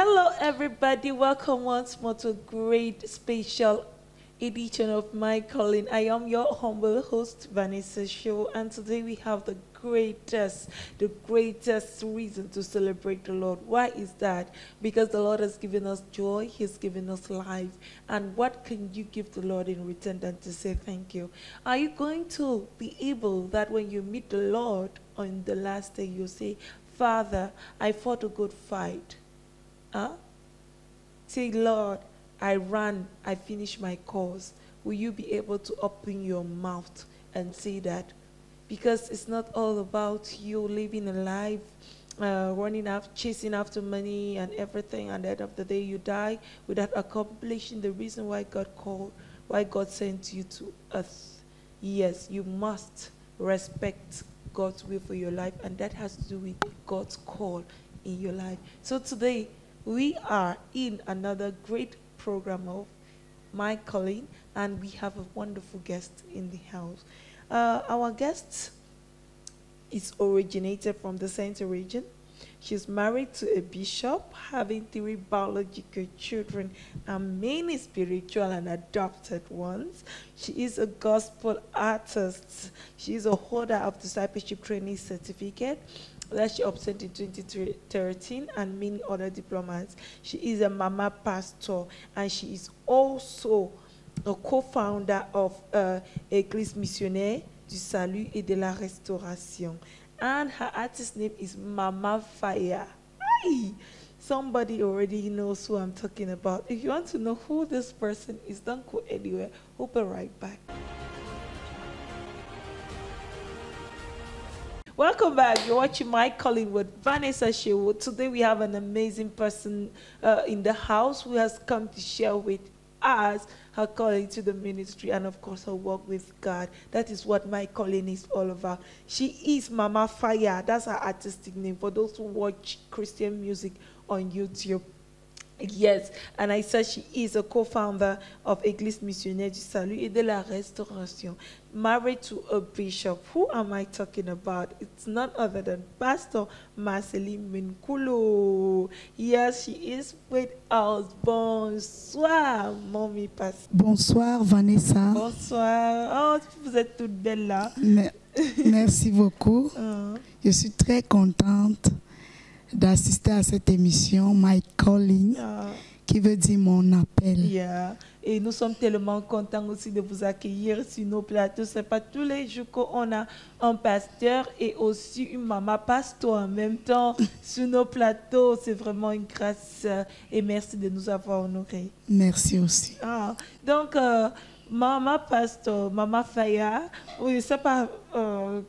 Hello, everybody. Welcome once more to a great special edition of My Calling. I am your humble host, Vanessa Show, and today we have the greatest reason to celebrate the Lord. Why is that? Because the Lord has given us joy, He's given us life. And what can you give the Lord in return than to say thank you? Are you going to be able that when you meet the Lord on the last day, you say, Father, I fought a good fight. Huh? Say, Lord, I ran, I finished my course. Will you be able to open your mouth and say that? Because it's not all about you living a life, running after, chasing after money and everything, and at the end of the day you die without accomplishing the reason why God called, why God sent you to earth. Yes, you must respect God's will for your life, and that has to do with God's call in your life. So today, we are in another great program of My Calling, and we have a wonderful guest in the house. Our guest is originated from the Center region. She's married to a bishop, having 3 biological children and many spiritual and adopted ones. She is a gospel artist. She is a holder of discipleship training certificate that she obtained in 2013 and many other diplomas. She is a mama pastor, and she is also a co-founder of Église Missionnaire du Salut et de la Restauration. And her artist name is Mama Fire. Hi! Somebody already knows who I'm talking about. If you want to know who this person is, don't go anywhere. We'll be right back. Welcome back. You're watching My Calling with Vanessa Shewo. Today we have an amazing person in the house who has come to share with us her calling to the ministry and of course her work with God. That is what My Calling is all about. She is Mama Fire. That's her artistic name for those who watch Christian music on YouTube. Yes, and I said she is a co-founder of Église Missionnaire du Salut et de la Restauration, married to a bishop. Who am I talking about? It's none other than Pastor Marceline Minkulo. Yes, she is with us. Bonsoir, Mommy Pastor. Bonsoir, Vanessa. Bonsoir. Oh, vous êtes toute belle là. Merci beaucoup. Je suis très contente d'assister à cette émission My Calling, qui veut dire mon appel. Yeah. Et nous sommes tellement contents aussi de vous accueillir sur nos plateaux. Ce n'est pas tous les jours qu'on a un pasteur et aussi une maman pasteur en même temps sur nos plateaux. C'est vraiment une grâce et merci de nous avoir honorés. Merci aussi. Donc, Maman Pastor, Mama Faya, je ne sais pas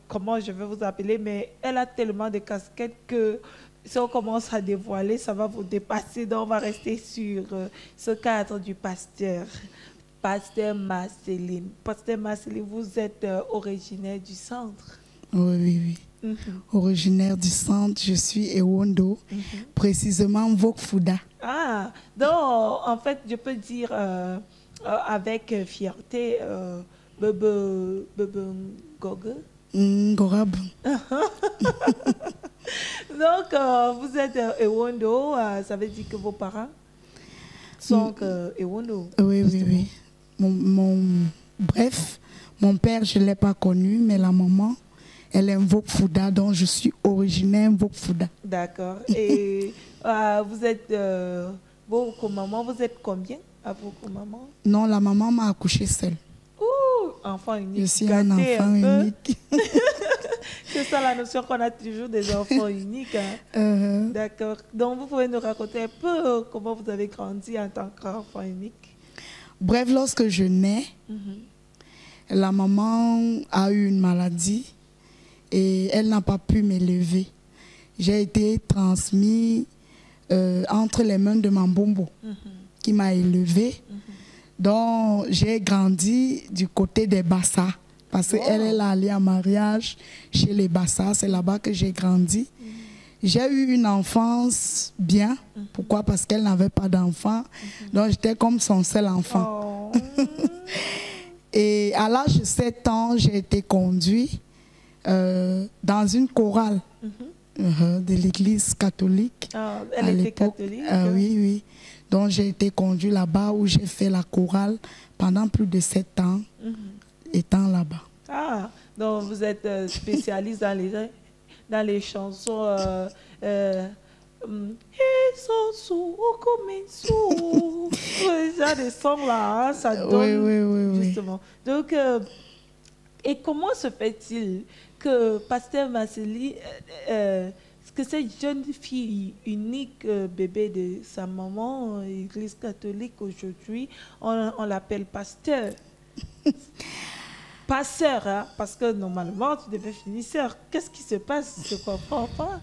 comment je vais vous appeler, mais elle a tellement de casquettes que si on commence à dévoiler, ça va vous dépasser. Donc, on va rester sur ce cadre du pasteur. Pasteur Marceline. Pasteur Marceline, vous êtes originaire du centre? Oui. Originaire du centre, je suis Ewondo, précisément Vokfuda. Donc, en fait, je peux dire avec fierté, Bebe Gogue. Gorab. Donc, vous êtes Ewondo, ça veut dire que vos parents sont Ewondo. Oui. Bref, mon père, je ne l'ai pas connu, mais la maman, elle est Vokfuda, donc je suis originaire Vokfuda. D'accord. Et vous êtes, maman, vous êtes combien à vos maman? Non, la maman m'a accouché seule. Enfant unique. Je suis un enfant unique. C'est ça la notion qu'on a toujours des enfants uniques. D'accord. Donc, vous pouvez nous raconter un peu comment vous avez grandi en tant qu'enfant unique? Bref, lorsque je nais, la maman a eu une maladie et elle n'a pas pu m'élever. J'ai été transmise entre les mains de Mambombo qui m'a élevée. Donc, j'ai grandi du côté des Bassa. Parce qu'elle est allée en mariage chez les Bassa. C'est là-bas que j'ai grandi. J'ai eu une enfance bien. Pourquoi? Parce qu'elle n'avait pas d'enfant. Donc, j'étais comme son seul enfant. Et à l'âge de 7 ans, j'ai été conduite dans une chorale de l'église catholique. Ah, à elle était l'époque. catholique? Oui, oui. Donc j'ai été conduite là-bas où j'ai fait la chorale pendant plus de 7 ans, étant là-bas. Ah, donc vous êtes spécialiste dans les chansons. Déjà des sons là, hein, ça donne Oui. justement. Donc, et comment se fait-il que Pasteur Marcely, que cette jeune fille unique, bébé de sa maman, église catholique aujourd'hui, on l'appelle pasteur? Pas sœur, hein, parce que normalement tu devais finir sœur. Qu'est-ce qui se passe? Je ne comprends pas.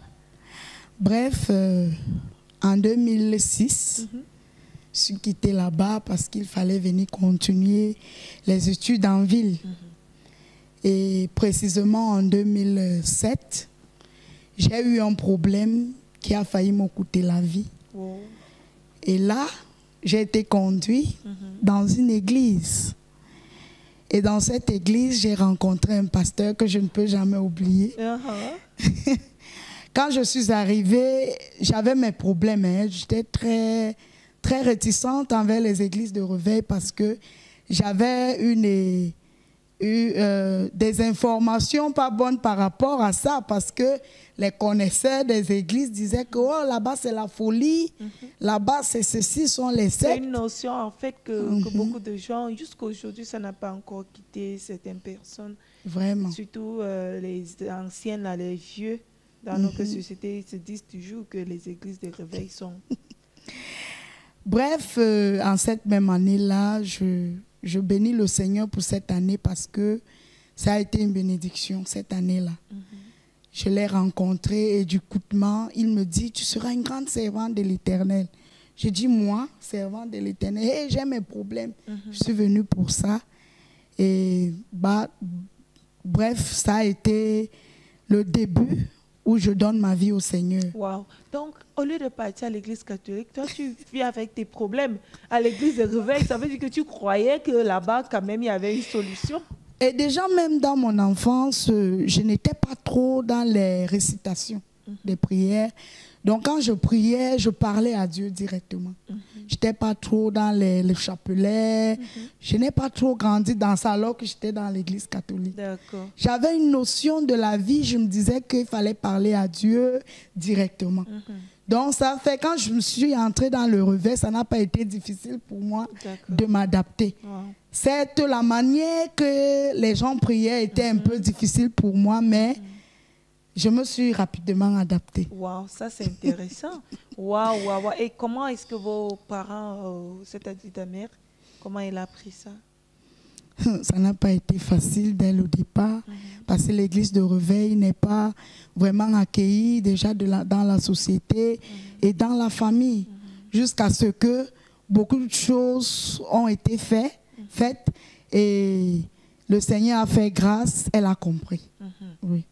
Bref, en 2006, je suis quittée là-bas parce qu'il fallait venir continuer les études en ville. Et précisément en 2007, j'ai eu un problème qui a failli me coûter la vie. Wow. Et là, j'ai été conduite dans une église. Et dans cette église, j'ai rencontré un pasteur que je ne peux jamais oublier. Quand je suis arrivée, j'avais mes problèmes. Hein. J'étais très, très réticente envers les églises de réveil parce que j'avais eu des informations pas bonnes par rapport à ça, parce que les connaisseurs des églises disaient que oh, là-bas c'est la folie, là-bas c'est ceci, sont les sectes. C'est une notion en fait que beaucoup de gens, jusqu'à aujourd'hui, ça n'a pas encore quitté certaines personnes. Vraiment. Surtout les anciens, là, les vieux dans notre société, ils se disent toujours que les églises de réveil sont... Bref, en cette même année-là, je bénis le Seigneur pour cette année parce que ça a été une bénédiction cette année-là. Je l'ai rencontré et du coutement, il me dit, tu seras une grande servante de l'Éternel. J'ai dit, moi, servante de l'Éternel, hey, j'ai mes problèmes. Je suis venue pour ça. Et bref, ça a été le début où je donne ma vie au Seigneur. Wow. Donc, au lieu de partir à l'église catholique, toi, tu vis avec tes problèmes à l'église de réveil. Ça veut dire que tu croyais que là-bas, quand même, il y avait une solution? Et déjà, même dans mon enfance, je n'étais pas trop dans les récitations des prières. Donc, quand je priais, je parlais à Dieu directement. Je n'étais pas trop dans les chapelets. Je n'ai pas trop grandi dans ça alors que j'étais dans l'église catholique. D'accord. J'avais une notion de la vie. Je me disais qu'il fallait parler à Dieu directement. Donc, ça fait quand je me suis entrée dans le réveil, ça n'a pas été difficile pour moi de m'adapter. Wow. C'est la manière que les gens priaient était un peu difficile pour moi, mais je me suis rapidement adaptée. Waouh, ça c'est intéressant. Waouh. Et comment est-ce que vos parents, c'est-à-dire ta mère, comment elle a pris ça? Ça n'a pas été facile dès le départ, parce que l'église de réveil n'est pas vraiment accueillie déjà dans la société et dans la famille, jusqu'à ce que beaucoup de choses ont été faites et le Seigneur a fait grâce, elle a compris. Oui.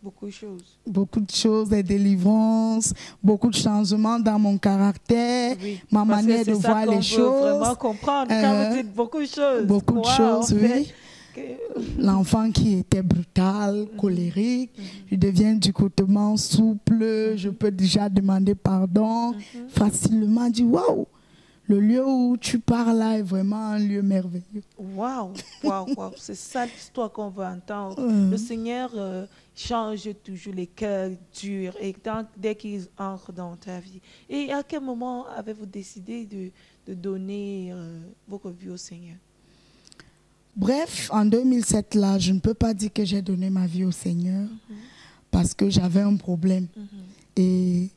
Beaucoup de choses. Beaucoup de choses, des délivrances, beaucoup de changements dans mon caractère, ma manière de voir les choses. Veut vraiment comprendre quand vous dites beaucoup de choses. Beaucoup de choses, oui. L'enfant qui était brutal, colérique, je deviens du côtement souple, je peux déjà demander pardon facilement, dire waouh, le lieu où tu pars là est vraiment un lieu merveilleux. Waouh, c'est ça l'histoire qu'on veut entendre. Le Seigneur change toujours les cœurs durs et dès qu'ils entrent dans ta vie. Et à quel moment avez-vous décidé de donner votre vie au Seigneur? Bref, en 2007, là, je ne peux pas dire que j'ai donné ma vie au Seigneur parce que j'avais un problème. Et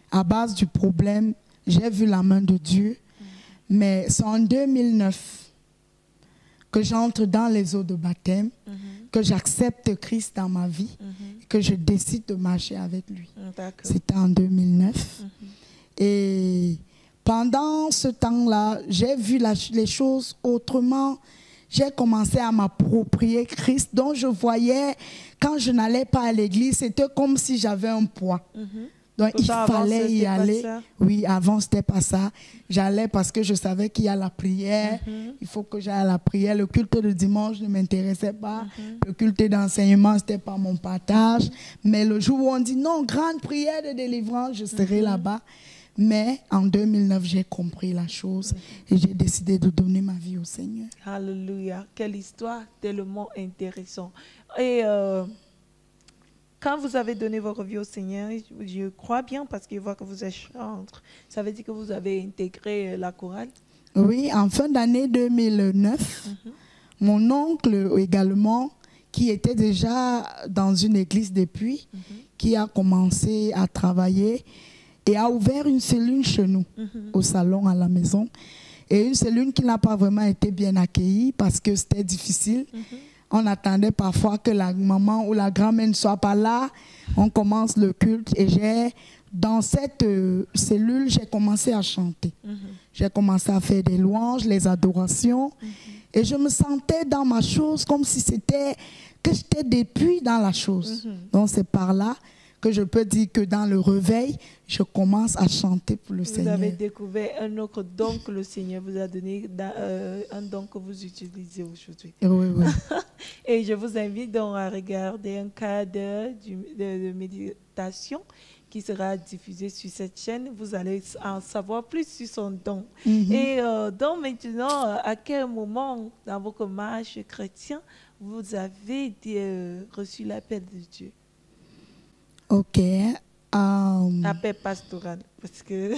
à base du problème, j'ai vu la main de Dieu. Mais c'est en 2009 que j'entre dans les eaux de baptême, que j'accepte Christ dans ma vie, que je décide de marcher avec lui. C'était en 2009. Et pendant ce temps-là, j'ai vu les choses autrement. J'ai commencé à m'approprier Christ, dont je voyais, quand je n'allais pas à l'église, c'était comme si j'avais un poids. Donc, il Pourtant, avant, fallait y c'était pas aller. ça. Oui, avant, c'était pas ça. J'allais parce que je savais qu'il y a la prière. Il faut que j'aille à la prière. Le culte de dimanche ne m'intéressait pas. Le culte d'enseignement, c'était pas mon partage. Mais le jour où on dit non, grande prière de délivrance, je serai là-bas. Mais en 2009, j'ai compris la chose et j'ai décidé de donner ma vie au Seigneur. Alléluia. Quelle histoire tellement intéressante. Et quand vous avez donné votre vie au Seigneur, je crois bien parce que je vois que vous êtes chantre. Ça veut dire que vous avez intégré la chorale? Oui, en fin d'année 2009, mon oncle également, qui était déjà dans une église depuis, qui a commencé à travailler et a ouvert une cellule chez nous, au salon, à la maison. Et une cellule qui n'a pas vraiment été bien accueillie parce que c'était difficile. On attendait parfois que la maman ou la grand-mère ne soit pas là. On commence le culte et dans cette cellule, j'ai commencé à chanter. J'ai commencé à faire des louanges, les adorations. Et je me sentais dans ma chose comme si que j'étais depuis dans la chose. Donc c'est par là que je peux dire que dans le réveil, je commence à chanter pour le Seigneur. Vous avez découvert un autre don que le Seigneur vous a donné, un don que vous utilisez aujourd'hui. Oui, oui. Et je vous invite donc à regarder un cadre de méditation qui sera diffusé sur cette chaîne. Vous allez en savoir plus sur son don. Et donc maintenant, à quel moment dans votre marche chrétien vous avez reçu l'appel de Dieu? Ok. Appel pastoral, parce que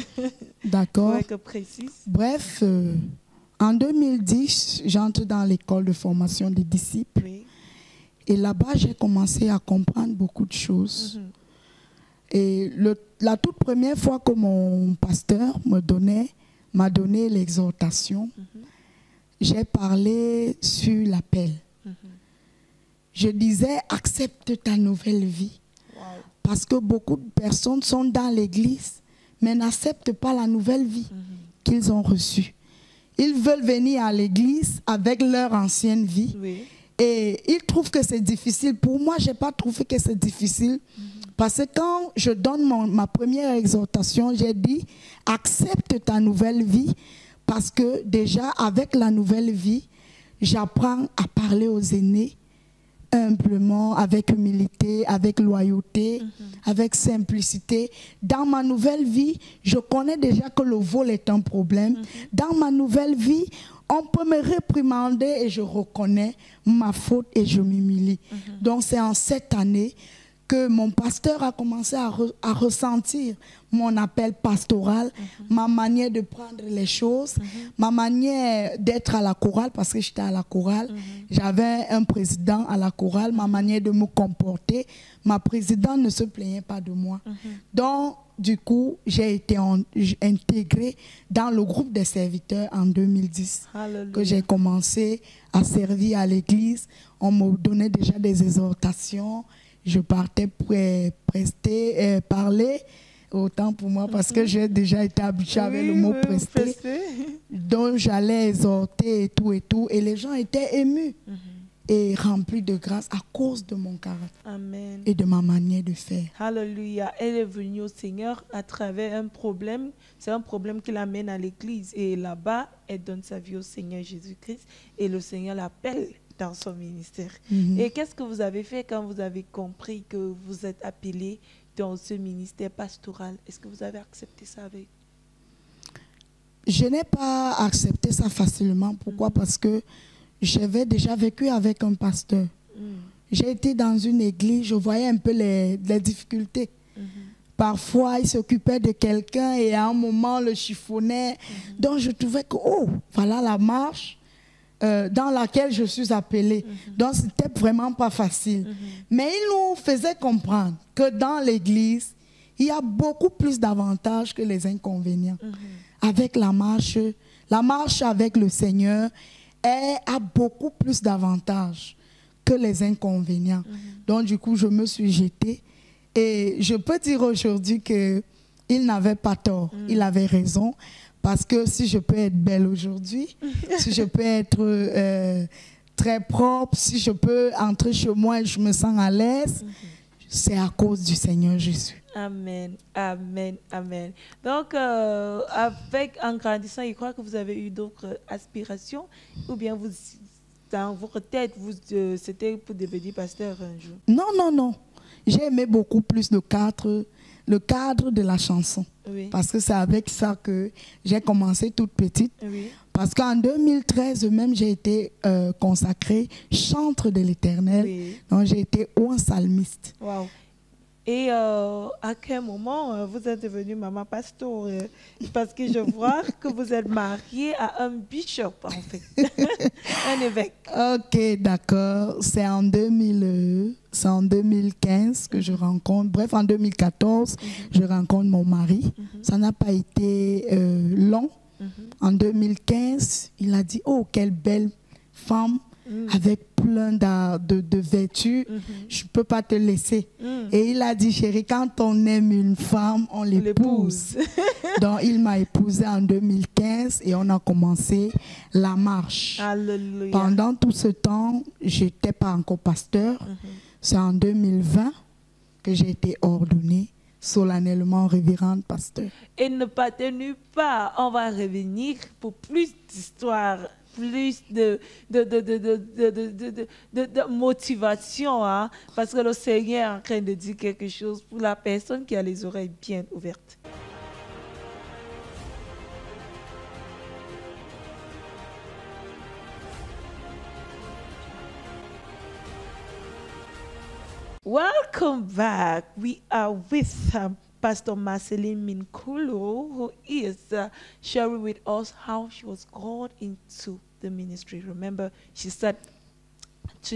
d'accord. faut être précise. Bref, en 2010, j'entre dans l'école de formation des disciples. Oui. Et là-bas, j'ai commencé à comprendre beaucoup de choses. Et la toute première fois que mon pasteur m'a donné l'exhortation, j'ai parlé sur l'appel. Je disais, accepte ta nouvelle vie. Wow. Parce que beaucoup de personnes sont dans l'église, mais n'acceptent pas la nouvelle vie qu'ils ont reçue. Ils veulent venir à l'église avec leur ancienne vie. Oui. Et ils trouvent que c'est difficile. Pour moi, je n'ai pas trouvé que c'est difficile. Parce que quand je donne ma première exhortation, j'ai dit, accepte ta nouvelle vie. Parce que déjà, avec la nouvelle vie, j'apprends à parler aux aînés humblement, avec humilité, avec loyauté, avec simplicité. Dans ma nouvelle vie, je connais déjà que le vol est un problème. Dans ma nouvelle vie, on peut me réprimander et je reconnais ma faute et je m'humilie. Donc c'est en cette année que mon pasteur a commencé à ressentir mon appel pastoral, ma manière de prendre les choses, ma manière d'être à la chorale, parce que j'étais à la chorale, j'avais un président à la chorale, ma manière de me comporter, ma présidente ne se plaignait pas de moi. Donc, du coup, j'ai été intégrée dans le groupe des serviteurs en 2010, Hallelujah. que j'ai commencé à servir à l'église. On me donnait déjà des exhortations. Je partais pour parler, autant pour moi, parce que j'ai déjà été habituée avec le mot prester. Donc j'allais exhorter et tout, et les gens étaient émus et remplis de grâce à cause de mon caractère. Amen. Et de ma manière de faire. Alléluia. Elle est venue au Seigneur à travers un problème. C'est un problème qui l'amène à l'église. Et là-bas, elle donne sa vie au Seigneur Jésus-Christ. Et le Seigneur l'appelle dans son ministère. Et qu'est-ce que vous avez fait quand vous avez compris que vous êtes appelé dans ce ministère pastoral? Est-ce que vous avez accepté ça avec? Je n'ai pas accepté ça facilement. Pourquoi? Parce que j'avais déjà vécu avec un pasteur. J'ai été dans une église, je voyais un peu les difficultés. Parfois, il s'occupait de quelqu'un et à un moment, le chiffonnait. Donc, je trouvais que, oh, voilà la marche dans laquelle je suis appelée. Donc, c'était vraiment pas facile. Mais il nous faisait comprendre que dans l'église, il y a beaucoup plus d'avantages que les inconvénients. Avec la marche avec le Seigneur, elle a beaucoup plus d'avantages que les inconvénients. Donc, du coup, je me suis jetée. Et je peux dire aujourd'hui qu'il n'avait pas tort. Il avait raison. Parce que si je peux être belle aujourd'hui, si je peux être très propre, si je peux entrer chez moi et je me sens à l'aise, c'est à cause du Seigneur Jésus. Amen, amen, amen. Donc, en grandissant, je crois que vous avez eu d'autres aspirations, ou bien vous, dans votre tête, c'était pour devenir pasteur un jour. Non, non, non. J'ai aimé beaucoup plus le cadre de la chanson. Oui. Parce que c'est avec ça que j'ai commencé toute petite. Oui. Parce qu'en 2013 même, j'ai été consacrée chantre de l'Éternel. Oui. Donc, j'ai été ou un psalmiste. Wow. Et à quel moment vous êtes devenue maman pasteur? Parce que je vois que vous êtes mariée à un bishop, en fait, un évêque. Ok, d'accord. C'est en 2015 que je rencontre. Bref, en 2014, je rencontre mon mari. Ça n'a pas été long. En 2015, il a dit, oh, quelle belle femme avec plein de vertus. Je ne peux pas te laisser. Et il a dit, chérie, quand on aime une femme, on l'épouse. Donc, il m'a épousée en 2015 et on a commencé la marche. Alléluia. Pendant tout ce temps, je n'étais pas encore pasteur. C'est en 2020 que j'ai été ordonnée solennellement révérende pasteur. Et ne t'atténue pas, on va revenir pour plus d'histoires, plus de motivation, hein, parce que le Seigneur est en train de dire quelque chose pour la personne qui a les oreilles bien ouvertes. Welcome back. We are with Pastor Marceline Minkulu, who is sharing with us how she was called into the ministry. Remember, she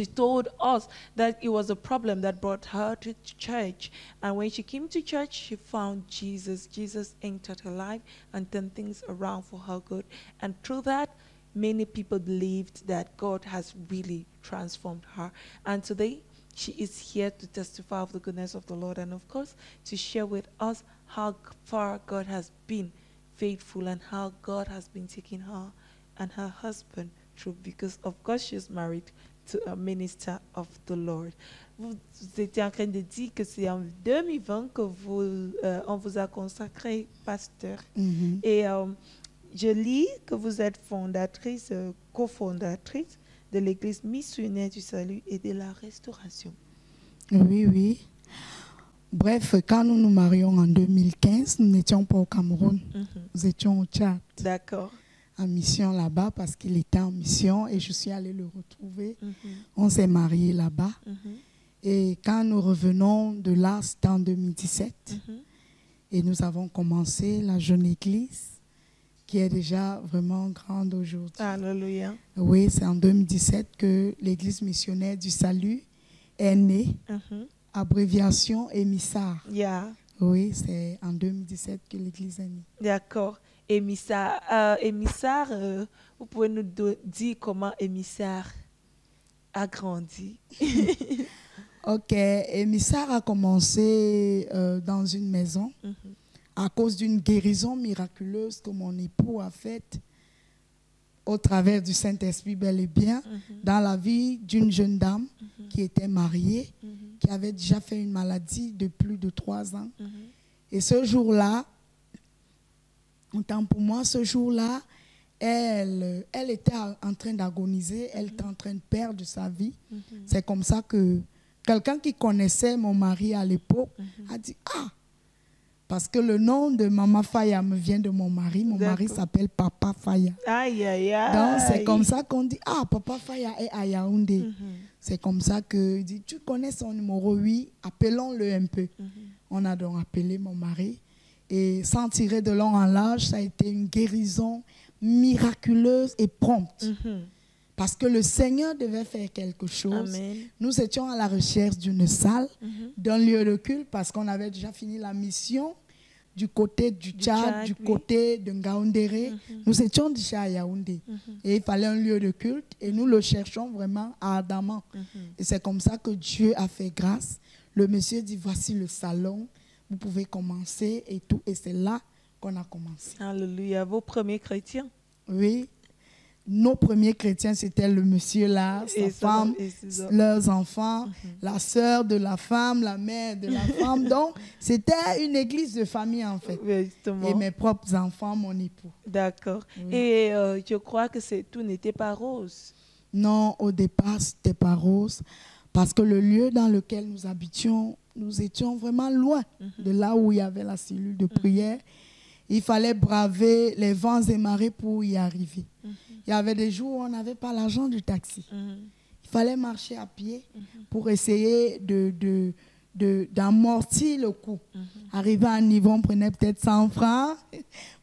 told us that it was a problem that brought her to church. And when she came to church, she found Jesus. Jesus entered her life and turned things around for her good. And through that, many people believed that God has really transformed her. And today, she is here to testify of the goodness of the Lord and, of course, to share with us how far God has been faithful and how God has been taking her and her husband through, because, of course, she's married to a minister of the Lord. Vous étiez en train de dire que c'est en 2020 que on vous a consacré pasteur. Et je lis que vous êtes fondatrice, cofondatrice de l'Église missionnaire du salut et de la restauration. Oui, oui. Bref, quand nous nous marions en 2015, nous n'étions pas au Cameroun. Nous étions au Tchad. D'accord. En mission là-bas parce qu'il était en mission et je suis allée le retrouver. On s'est mariés là-bas. Et quand nous revenons de là, c'était en 2017. Et nous avons commencé la jeune église qui est déjà vraiment grande aujourd'hui. Alléluia. Oui, c'est en 2017 que l'église missionnaire du salut est née. Abréviation émissard. Yeah. Oui, c'est en 2017 que l'église est née. D'accord. Émissard, vous pouvez nous dire comment émissard a grandi? Ok, émissard a commencé dans une maison à cause d'une guérison miraculeuse que mon époux a faite au travers du Saint-Esprit bel et bien dans la vie d'une jeune dame qui était mariée, qui avait déjà fait une maladie de plus de 3 ans. Et ce jour-là, autant pour moi, ce jour-là, elle était en train d'agoniser, elle était en train de perdre sa vie. C'est comme ça que quelqu'un qui connaissait mon mari à l'époque a dit « Ah !» Parce que le nom de Maman Faya me vient de mon mari. Mon mari s'appelle Papa Faya. Aïe, aïe, aïe. Donc, c'est comme ça qu'on dit « Ah, Papa Faya est à Yaoundé. C'est comme ça que dit « Tu connais son numéro 8, appelons-le un peu. On a donc appelé mon mari. Et sans tirer de long en large, ça a été une guérison miraculeuse et prompte. Parce que le Seigneur devait faire quelque chose. Amen. Nous étions à la recherche d'une salle, d'un lieu de culte, parce qu'on avait déjà fini la mission du côté du Tchad, du côté de Ngaoundéré. Nous étions déjà à Yaoundé. Et il fallait un lieu de culte. Et nous le cherchons vraiment ardemment. Et c'est comme ça que Dieu a fait grâce. Le monsieur dit, voici le salon. Vous pouvez commencer et tout. Et c'est là qu'on a commencé. Alléluia. Vos premiers chrétiens? Oui. nos premiers chrétiens, c'était le monsieur là, sa femme, leurs enfants, la sœur de la femme, la mère de la femme. Donc, c'était une église de famille en fait. Justement. Et mes propres enfants, mon époux. D'accord. Oui. Et je crois que tout n'était pas rose. Non, au départ, c'était pas rose. Parce que le lieu dans lequel nous habitions, nous étions vraiment loin de là où il y avait la cellule de prière. Il fallait braver les vents et marées pour y arriver. Il y avait des jours où on n'avait pas l'argent du taxi. Il fallait marcher à pied pour essayer d'amortir le coup. Arriver à un niveau, on prenait peut-être 100 francs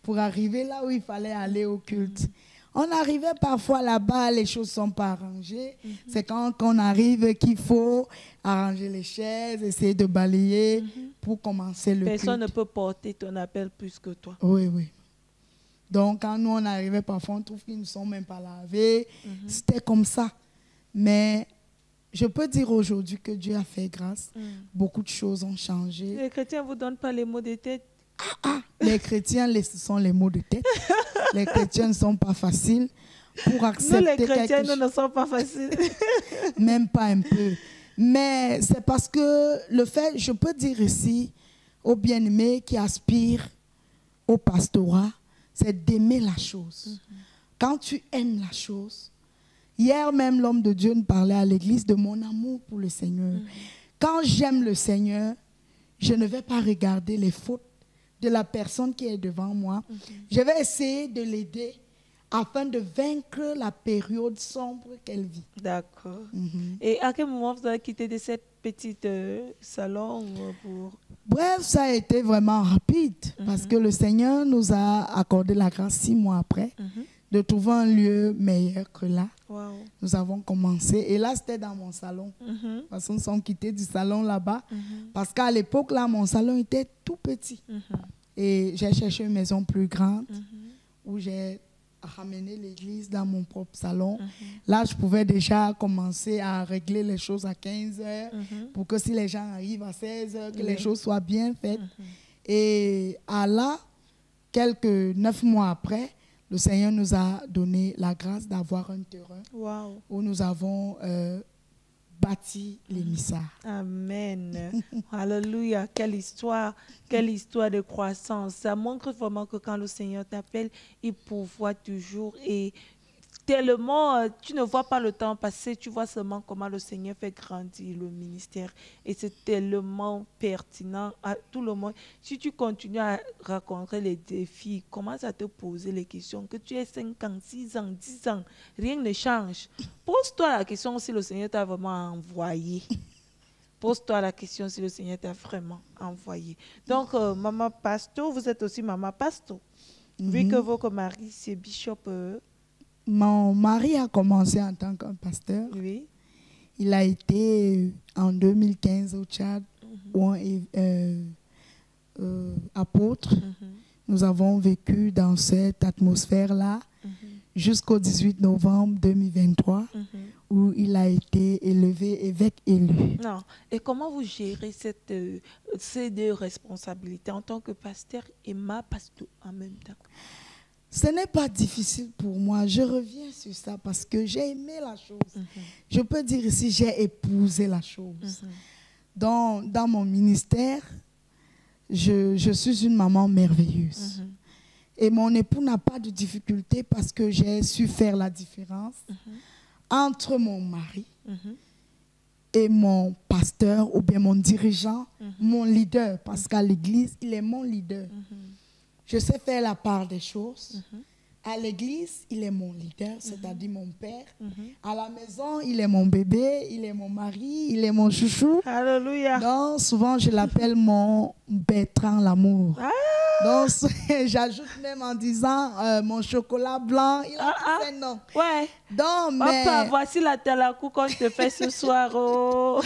pour arriver là où il fallait aller au culte. On arrivait parfois là-bas, les choses ne sont pas arrangées. C'est quand on arrive qu'il faut arranger les chaises, essayer de balayer pour commencer le culte. Personne ne peut porter ton appel plus que toi. Oui, oui. Donc, quand nous, on arrivait, parfois, on trouve qu'ils ne sont même pas lavés. C'était comme ça. Mais je peux dire aujourd'hui que Dieu a fait grâce. Beaucoup de choses ont changé. Les chrétiens ne vous donnent pas les mots de tête? Les chrétiens, ce sont les mots de tête. Les chrétiens ne sont pas faciles pour accepter. Nous, les chrétiens, nous ne sommes pas faciles. Même pas un peu. Mais c'est parce que le fait, je peux dire ici, aux bien-aimés qui aspirent au pastorat, c'est d'aimer la chose. Quand tu aimes la chose, hier même l'homme de Dieu nous parlait à l'église de mon amour pour le Seigneur. Quand j'aime le Seigneur, je ne vais pas regarder les fautes de la personne qui est devant moi. Je vais essayer de l'aider afin de vaincre la période sombre qu'elle vit. D'accord. Et à quel moment vous avez quitté de cette petite salon pour... Bref, ça a été vraiment rapide parce que le Seigneur nous a accordé la grâce 6 mois après de trouver un lieu meilleur que là. Wow. Nous avons commencé et là c'était dans mon salon. Parce que nous sommes quittés du salon là-bas parce qu'à l'époque là mon salon était tout petit et j'ai cherché une maison plus grande où j'ai ramené l'église dans mon propre salon. Là je pouvais déjà commencer à régler les choses à 15 heures pour que si les gens arrivent à 16 heures que les choses soient bien faites. Et à là, quelques 9 mois après, le Seigneur nous a donné la grâce d'avoir un terrain où nous avons bâti l'émissaire. Amen. Alléluia. Quelle histoire de croissance. Ça montre vraiment que quand le Seigneur t'appelle, il pourvoit toujours et tellement, tu ne vois pas le temps passer, tu vois seulement comment le Seigneur fait grandir le ministère. Et c'est tellement pertinent à tout le monde. Si tu continues à rencontrer les défis, commence à te poser les questions, que tu aies 5 ans, 6 ans, 10 ans, rien ne change. Pose-toi la question si le Seigneur t'a vraiment envoyé. Pose-toi la question si le Seigneur t'a vraiment envoyé. Donc, Maman Pasto, vous êtes aussi Maman Pasto. Vu que votre mari, c'est Bishop... Mon mari a commencé en tant qu'un pasteur. Oui. Il a été en 2015 au Tchad, apôtre. Nous avons vécu dans cette atmosphère-là jusqu'au 18 novembre 2023, où il a été élevé évêque élu. Non. Et comment vous gérez ces deux responsabilités en tant que pasteur et ma pasteur en même temps? Ce n'est pas difficile pour moi. Je reviens sur ça parce que j'ai aimé la chose. Je peux dire ici, j'ai épousé la chose. Dans mon ministère, je suis une maman merveilleuse. Et mon époux n'a pas de difficulté parce que j'ai su faire la différence entre mon mari et mon pasteur ou bien mon dirigeant, mon leader. Parce qu'à l'église, il est mon leader. Je sais faire la part des choses. À l'église, il est mon leader, c'est-à-dire mon père. À la maison, il est mon bébé, il est mon mari, il est mon chouchou. Alléluia. Donc, souvent, je l'appelle mon Bertrand l'amour. Donc, j'ajoute même en disant mon chocolat blanc, il a tous ses noms. Ouais. Donc, mais... Papa, voici la talakou qu'on te fait ce soir. Oh.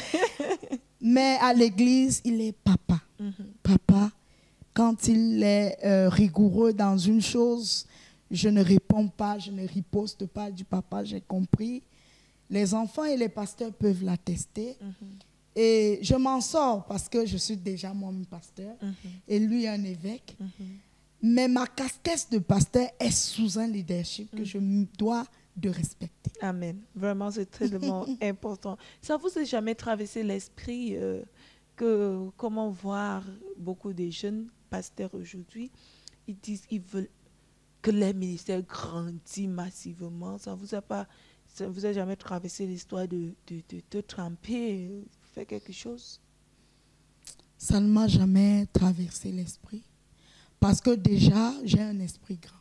Mais à l'église, il est papa. Papa. Quand il est rigoureux dans une chose, je ne réponds pas, je ne riposte pas du papa, j'ai compris. Les enfants et les pasteurs peuvent l'attester. Et je m'en sors parce que je suis déjà moi-même pasteur et lui un évêque. Mais ma casquette de pasteur est sous un leadership que je dois de respecter. Amen. Vraiment, c'est tellement important. Ça vous a jamais traversé l'esprit que comment voir beaucoup de jeunes pasteurs aujourd'hui, ils disent qu'ils veulent que les ministères grandissent massivement. Ça vous a jamais traversé l'histoire de tremper, faire quelque chose? Ça ne m'a jamais traversé l'esprit. Parce que déjà, j'ai un esprit grand.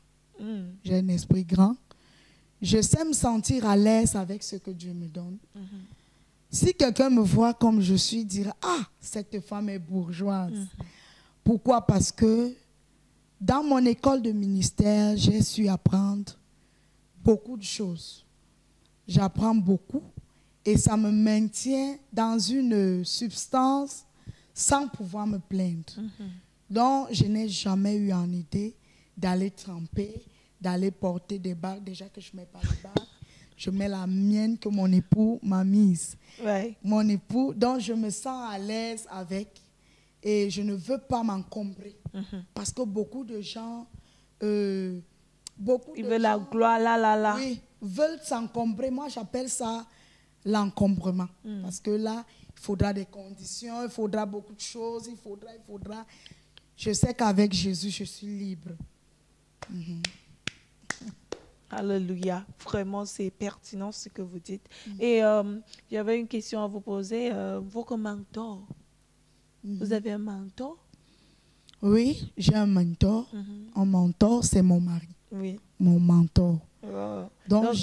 J'ai un esprit grand. Je sais me sentir à l'aise avec ce que Dieu me donne. Si quelqu'un me voit comme je suis, il dira « Ah, cette femme est bourgeoise. Pourquoi? Parce que dans mon école de ministère, j'ai su apprendre beaucoup de choses. J'apprends beaucoup et ça me maintient dans une substance sans pouvoir me plaindre. Donc, je n'ai jamais eu en idée d'aller tremper, d'aller porter des bagues. Déjà que je ne mets pas les bagues, je mets la mienne que mon époux m'a mise. Ouais. Mon époux, donc je me sens à l'aise avec et je ne veux pas m'encombrer. Parce que beaucoup de gens, Ils veulent la gloire, là. oui, veulent s'encombrer. Moi, j'appelle ça l'encombrement. Parce que là, il faudra des conditions, il faudra beaucoup de choses, il faudra. Je sais qu'avec Jésus, je suis libre. Alléluia. Vraiment, c'est pertinent ce que vous dites. Et j'avais une question à vous poser. Votre mentor, vous avez un mentor? Oui, j'ai un mentor. Un mentor, c'est mon mari. Oui. Mon mentor. Oh. Donc,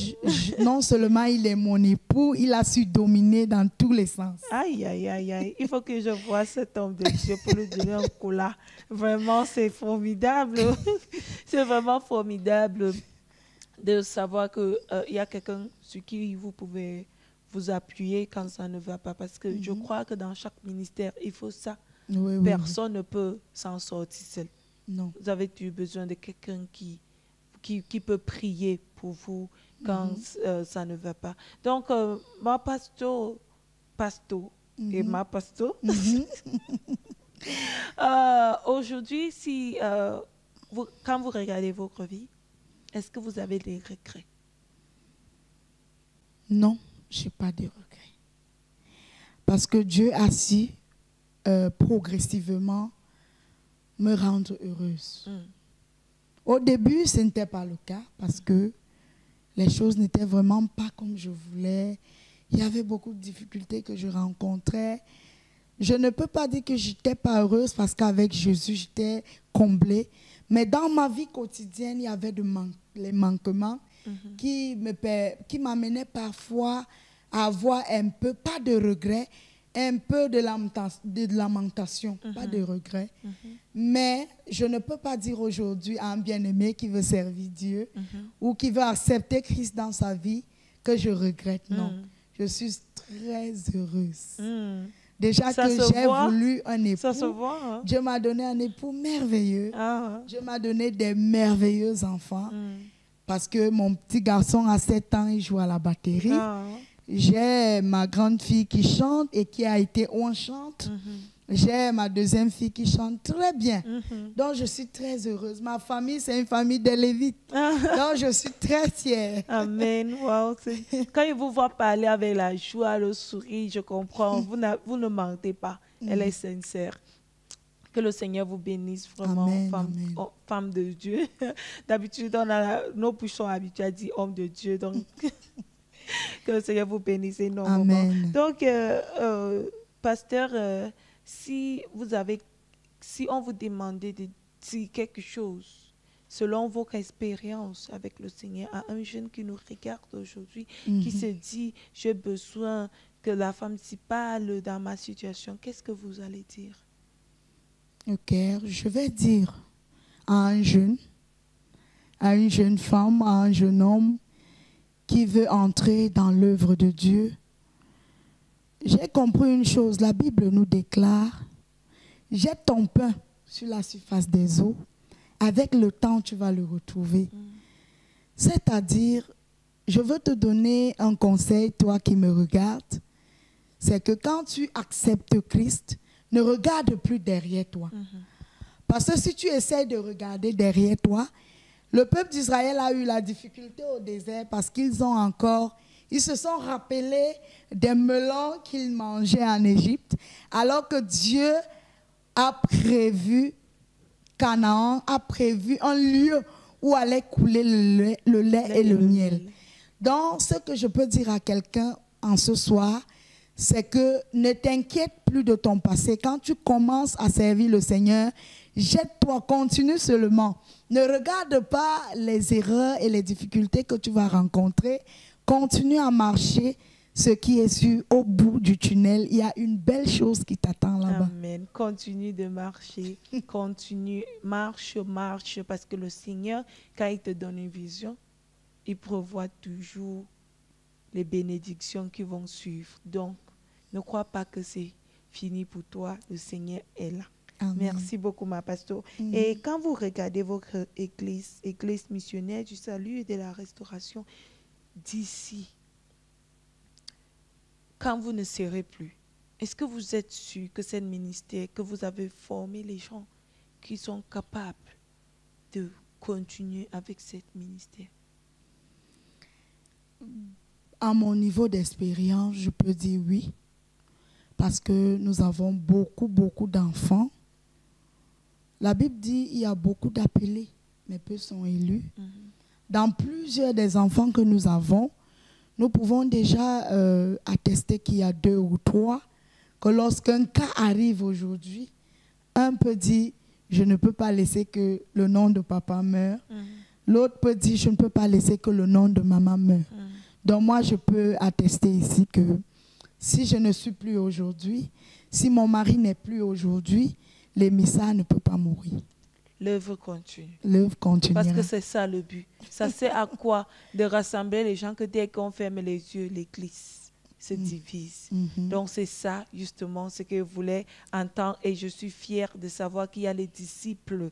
non seulement il est mon époux, il a su dominer dans tous les sens. Aïe, aïe, aïe, aïe. Il faut que je voie cet homme de Dieu pour lui donner un coup là. Vraiment, c'est formidable. C'est vraiment formidable de savoir qu'il y a quelqu'un sur qui vous pouvez vous appuyer quand ça ne va pas. Parce que je crois que dans chaque ministère, il faut ça. Oui, Personne ne peut s'en sortir seul. Non. Vous avez besoin de quelqu'un qui peut prier pour vous quand ça ne va pas. Donc, ma pasto et ma pasto, aujourd'hui, si, quand vous regardez votre vie, est-ce que vous avez des regrets? Non, je n'ai pas de regrets. Parce que Dieu a su progressivement me rendre heureuse. Au début, ce n'était pas le cas parce que les choses n'étaient vraiment pas comme je voulais. Il y avait beaucoup de difficultés que je rencontrais. Je ne peux pas dire que je n'étais pas heureuse parce qu'avec Jésus, j'étais comblée. Mais dans ma vie quotidienne, il y avait les manquements qui m'amenaient parfois à avoir un peu, pas de regret, un peu de lamentation, pas de regret. Mais je ne peux pas dire aujourd'hui à un bien-aimé qui veut servir Dieu ou qui veut accepter Christ dans sa vie que je regrette. Non, je suis très heureuse. Déjà Ça que j'ai voulu un époux, ça se voit, hein? Dieu m'a donné un époux merveilleux. Dieu m'a donné des merveilleux enfants. Parce que mon petit garçon à 7 ans, il joue à la batterie. J'ai ma grande fille qui chante et qui a été chante. J'ai ma deuxième fille qui chante très bien. Donc, je suis très heureuse. Ma famille, c'est une famille de Lévites. Donc, je suis très fière. Amen. Wow. Quand il vous voit parler avec la joie, le sourire, je comprends. Vous ne mentez pas. Elle est sincère. Que le Seigneur vous bénisse vraiment, Amen, femme de Dieu. D'habitude, nos bouches sont habitués à dire homme de Dieu. Donc, que le Seigneur vous bénisse énormément. Amen. Donc, pasteur, si on vous demandait de dire quelque chose, selon votre expérience avec le Seigneur, à un jeune qui nous regarde aujourd'hui, qui se dit, j'ai besoin que la femme s'y parle dans ma situation, qu'est-ce que vous allez dire? Ok, je vais dire à une jeune femme, à un jeune homme qui veut entrer dans l'œuvre de Dieu. J'ai compris une chose, la Bible nous déclare, jette ton pain sur la surface des eaux, avec le temps tu vas le retrouver. C'est-à-dire, je veux te donner un conseil, toi qui me regardes, c'est que quand tu acceptes Christ, ne regarde plus derrière toi. Parce que si tu essaies de regarder derrière toi, Le peuple d'Israël a eu la difficulté au désert parce ils se sont rappelés des melons qu'ils mangeaient en Égypte, alors que Dieu a prévu, Canaan a prévu un lieu où allait couler le lait et le miel. Donc, ce que je peux dire à quelqu'un en ce soir, c'est que ne t'inquiète plus de ton passé. Quand tu commences à servir le Seigneur, jette-toi, continue seulement. Ne regarde pas les erreurs et les difficultés que tu vas rencontrer. Continue à marcher. Ce qui est au bout du tunnel, il y a une belle chose qui t'attend là-bas. Amen. Continue de marcher. Continue. Marche, marche. Parce que le Seigneur, quand il te donne une vision, il prévoit toujours les bénédictions qui vont suivre. Donc, ne crois pas que c'est fini pour toi. Le Seigneur est là. Amen. Merci beaucoup, ma pasteur. Et quand vous regardez votre église missionnaire du salut et de la restauration d'ici, quand vous ne serez plus, est-ce que vous êtes sûr que c'est le ministère, que vous avez formé les gens qui sont capables de continuer avec ce ministère? À mon niveau d'expérience, je peux dire oui. Parce que nous avons beaucoup d'enfants. La Bible dit qu'il y a beaucoup d'appelés, mais peu sont élus. Dans plusieurs des enfants que nous avons, nous pouvons déjà attester qu'il y a 2 ou 3, que lorsqu'un cas arrive aujourd'hui, un peut dire, je ne peux pas laisser que le nom de papa meure. L'autre peut dire, je ne peux pas laisser que le nom de maman meure. Donc moi, je peux attester ici que si je ne suis plus aujourd'hui, si mon mari n'est plus aujourd'hui, l'émissaire ne peut pas mourir. L'œuvre continue. L'œuvre continuera. Parce que c'est ça le but. Ça sert à quoi de rassembler les gens que dès qu'on ferme les yeux, l'église se divise. Donc c'est ça justement ce que je voulais entendre et je suis fière de savoir qu'il y a les disciples